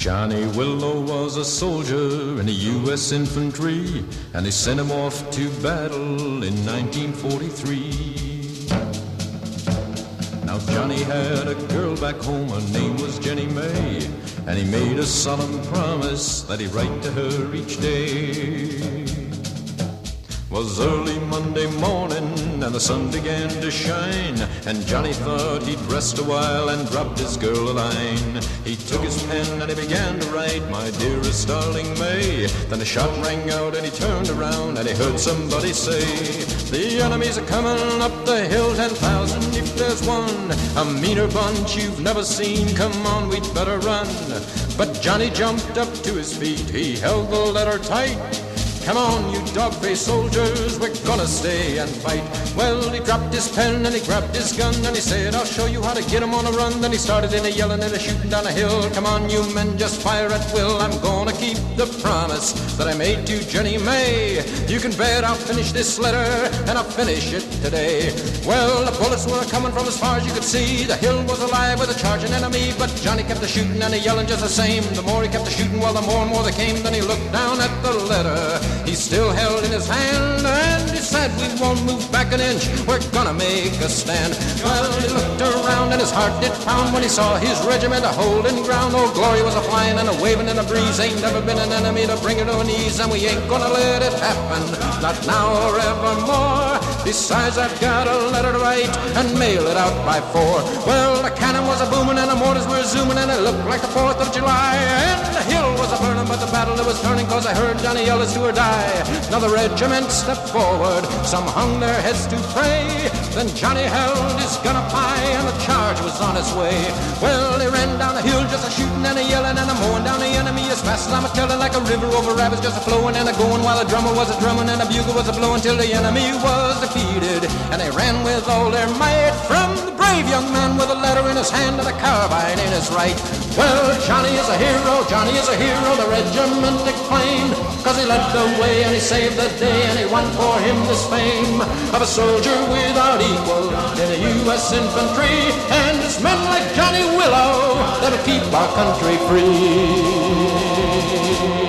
Johnny Willow was a soldier in the U.S. infantry, and they sent him off to battle in 1943. Now Johnny had a girl back home, her name was Jenny May, and he made a solemn promise that he'd write to her each day. Was early Monday morning and the sun began to shine, and Johnny thought he'd rest a while and dropped his girl a line. He took his pen and he began to write, "My dearest darling May." Then a shot rang out and he turned around and he heard somebody say, "The enemies are coming up the hill, 10,000 if there's one. A meaner bunch you've never seen, come on, we'd better run." But Johnny jumped up to his feet, he held the letter tight. "Come on, you dog-faced soldiers, we're gonna stay and fight." Well, he dropped his pen and he grabbed his gun and he said, "I'll show you how to get 'em on a run." Then he started in a yelling and a shooting down a hill. "Come on, you men, just fire at will. I'm gonna keep the promise that I made to Jenny May. You can bet I'll finish this letter, and I'll finish it today." Well, the bullets were coming from as far as you could see. The hill was alive with a charging enemy, but Johnny kept a shooting and a yelling just the same. The more he kept a shooting, well, the more and more they came. Then he looked down at the letter he still held in his hand, and he said, "We won't move back an inch, we're gonna make a stand." Well, he looked around and his heart did pound when he saw his regiment a-holding ground. Oh, glory was a-flying and a-waving in the breeze. Ain't never been an enemy to bring her to her knees, and we ain't gonna let it happen, not now or evermore. Besides, I've got a letter to write and mail it out by 4. Well, the cannon was a-booming and the mortars were zooming, and it looked like the 4th of July, and the hill was a-burning, but the battle it was turning, 'cause I heard Johnny yell, "It's do or die." Now the regiment stepped forward, some hung their heads to pray. Then Johnny held his gun up high and the charge was on its way. Well, he ran down the hill just a-shooting and a-yelling and a-mowing down the enemy as fast as I'm a-telling, like a river over rapids just a-flowing and a-going, while the drummer was a-drumming and the bugle was a-blowing, till the enemy was defeated and they ran with all their might from the brave young man with a letter in his hand and a carbine in his right. Well, Johnny is a hero, Johnny is a hero, the regiment exclaimed, 'cause he led the way and he saved the day, and he won for him this fame of a soldier without equal in the U.S. infantry. And it's men like Johnny Willow that'll keep our country free.